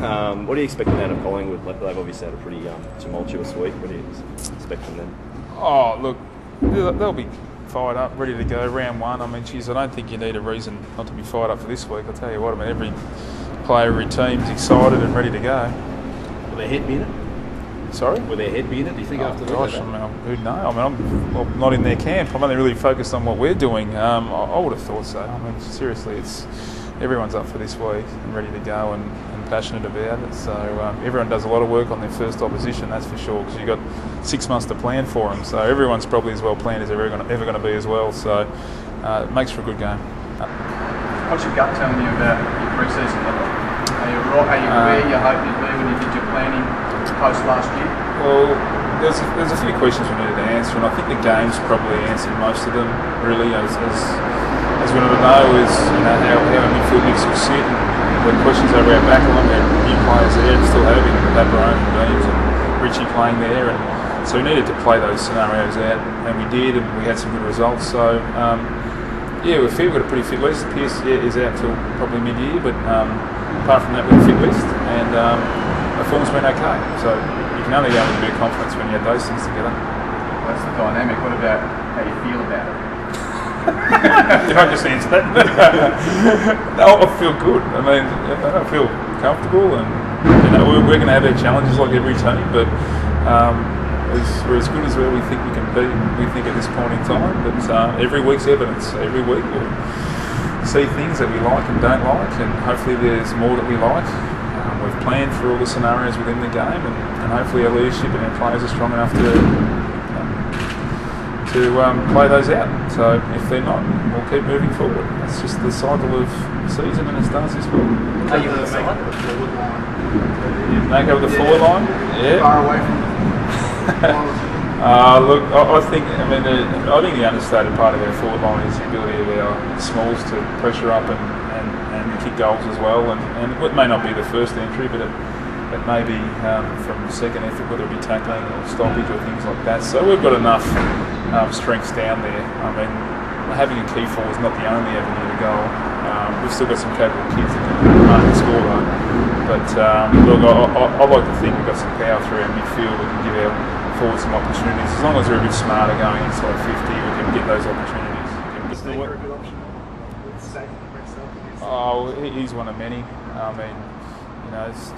What are you expecting out of Collingwood? They've obviously had a pretty tumultuous week. What are you expecting them? Oh, look, they'll be fired up, ready to go. Round one, I mean, geez, I don't think you need a reason not to be fired up for this week. I'll tell you what, I mean, every player, every team's excited and ready to go. Will their head be in it? Sorry? Will their head be in it, do you think, after that? Gosh, I mean, who'd know? I mean, I'm not in their camp. I'm only really focused on what we're doing. I would have thought so. I mean, seriously, everyone's up for this week and ready to go and passionate about it. So everyone does a lot of work on their first opposition, that's for sure, because you've got 6 months to plan for them. So everyone's probably as well planned as ever going to be as well. So it makes for a good game. What's your gut telling you about your pre-season level? Are you where you hoped you'd be when you did your planning post last year? Well, there's a few questions we needed to answer, and I think the game's probably answered most of them. Really, as we want to know is how our midfield mix will sit, and the questions over our back line. We had new players there, and still having Leppa and Beams and Richie playing there, and so we needed to play those scenarios out, and we did, and we had some good results. So we feel we've got a pretty fit list. Pierce is out till probably mid-year, but apart from that, we're a fit list, and the form's been okay. So you can only go with a bit of confidence when you have those things together. That's the dynamic. What about how you feel about it? Did I just answer that? No, I feel good. I mean, I feel comfortable, and we're going to have our challenges like every team, but we're as good as where we think we can be. We think at this point in time, but every week's evidence. Every week we'll see things that we like and don't like, and hopefully there's more that we like. We've planned for all the scenarios within the game, and hopefully our leadership and our players are strong enough to play those out. So if they're not, we'll keep moving forward. That's just the cycle of season, and it starts this week. Are you going to make up the forward line? Make up the forward line? Yeah. Far away from look, I think the understated part of our forward line is the ability of our smalls to pressure up and kick goals as well. And it may not be the first entry, but it may be from second effort, whether it be tackling or stoppage or things like that. So we've got enough strengths down there. I mean, having a key forward is not the only avenue to go. We've still got some capable kids that can run and score though. But look, I like to think we've got some power through our midfield. We can give our forwards some opportunities. As long as we're a bit smarter going inside 50, we can get those opportunities. Is there a good option? Oh, he's one of many. I mean,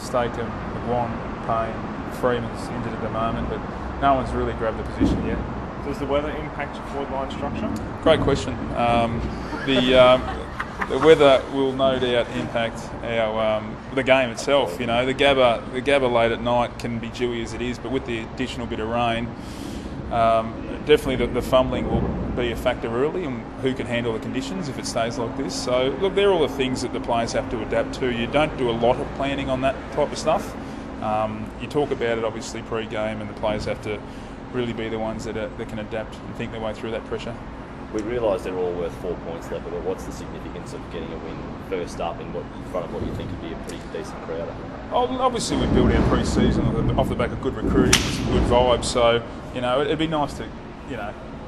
Stake and McGuan, Payne, Freeman's injured at the moment, but no one's really grabbed the position yet. Does the weather impact your forward line structure? Great question. The weather will no doubt impact the game itself. The Gabba late at night can be dewy as it is, but with the additional bit of rain, definitely the fumbling will be a factor early, and who can handle the conditions if it stays like this. So look, they're all the things that the players have to adapt to. You don't do a lot of planning on that type of stuff. You talk about it obviously pre-game, and the players have to really be the ones that can adapt and think their way through that pressure. We realise they're all worth 4 points left, but what's the significance of getting a win first up in front of what you think would be a pretty decent crowd? Obviously, we built our pre-season off the back of good recruiting, some good vibes. So it'd be nice to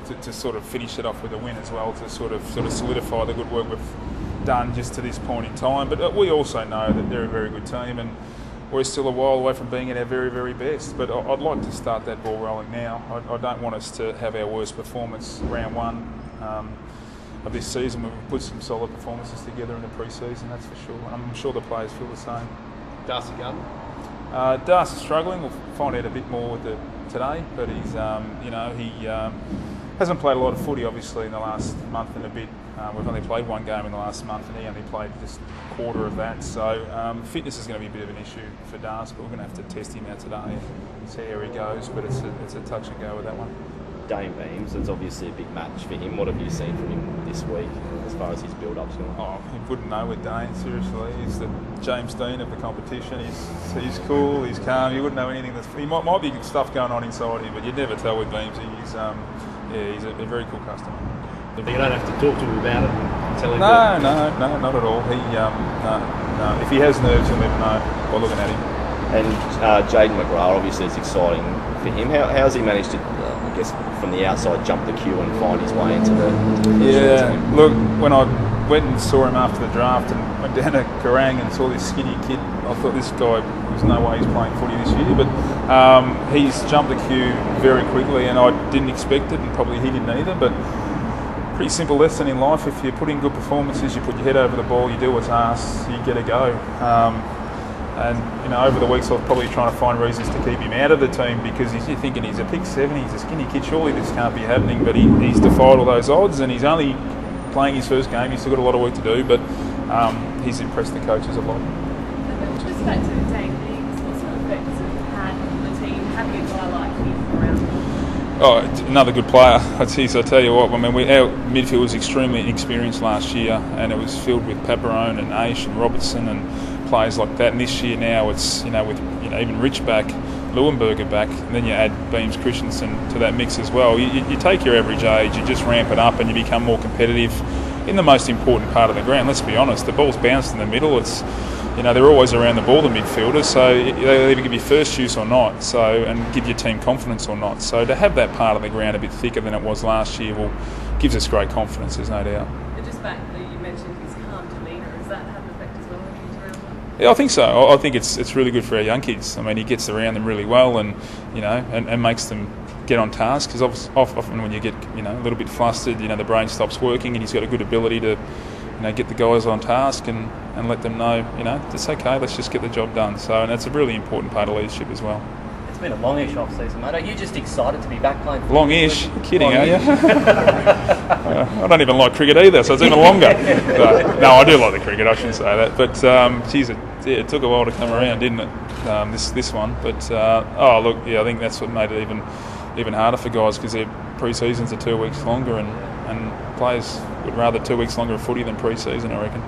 to sort of finish it off with a win as well, to sort of solidify the good work we've done just to this point in time. But we also know that they're a very good team, and we're still a while away from being at our very, very best. But I'd like to start that ball rolling now. I don't want us to have our worst performance round one of this season. We've put some solid performances together in the pre-season, that's for sure. I'm sure the players feel the same. Darcy Gabba? Darcy's struggling. We'll find out a bit more with today, but he's he hasn't played a lot of footy obviously in the last month and a bit. We've only played one game in the last month, and he only played just a quarter of that. So fitness is going to be a bit of an issue for Darcy, but we're going to have to test him out today and see how he goes. But it's a touch and go with that one. Dane Beams, it's obviously a big match for him. What have you seen from him this week as far as his build-up's going? Oh, you wouldn't know with Dane, seriously. He's the James Dean of the competition. He's cool, he's calm. You wouldn't know anything. He might be stuff going on inside him, but you'd never tell with Beams. He's a very cool customer. You don't have to talk to him about it and tell him. No, not at all. No. If he has nerves, you'll never know by looking at him. And Jaden McGrath, obviously it's exciting for him. How's he managed to guess, from the outside, jump the queue and find his way into the Yeah, team? look, when I went and saw him after the draft and went down to Kerrang and saw this skinny kid, I thought this guy, there's no way he's playing footy this year, but he's jumped the queue very quickly, and I didn't expect it, and probably he didn't either, but pretty simple lesson in life. If you put in good performances, you put your head over the ball, you do what's asked, you get a go. And over the weeks I've probably trying to find reasons to keep him out of the team, because you're thinking he's a pick 7, he's a skinny kid, surely this can't be happening, but he's defied all those odds, and he's only playing his first game. He's still got a lot of work to do, but he's impressed the coaches a lot. Just back to Dave Leagues, what sort of effects have had on the team having a guy like him around? Oh, another good player. I tell you what, I mean, our midfield was extremely inexperienced last year, and it was filled with Paperone and Aish and Robertson and players like that. And this year now it's, with even Rich back, Leuenberger back, and then you add Beams Christensen to that mix as well. You take your average age, you just ramp it up, and you become more competitive in the most important part of the ground. Let's be honest, the ball's bounced in the middle. It's they're always around the ball, the midfielders, so they either give you first use or not, and give your team confidence or not. So to have that part of the ground a bit thicker than it was last year gives us great confidence, there's no doubt. And just back that you mentioned his calm demeanour, has that had an effect as well when he's around them? Yeah, I think so. I think it's really good for our young kids. I mean, he gets around them really well, and and makes them get on task, because often when you get a little bit flustered, the brain stops working, and he's got a good ability to get the guys on task and let them know, it's okay, let's just get the job done. So, and that's a really important part of leadership as well. It's been a longish off-season, mate. Are you just excited to be back playing football? Longish? You're kidding, are you? I don't even like cricket either, so it's even longer. No, I do like the cricket, I shouldn't say that. But, it took a while to come around, didn't it, this one. But, I think that's what made it even harder for guys, because their pre-seasons are 2 weeks longer, and players would rather 2 weeks longer of footy than pre-season, I reckon.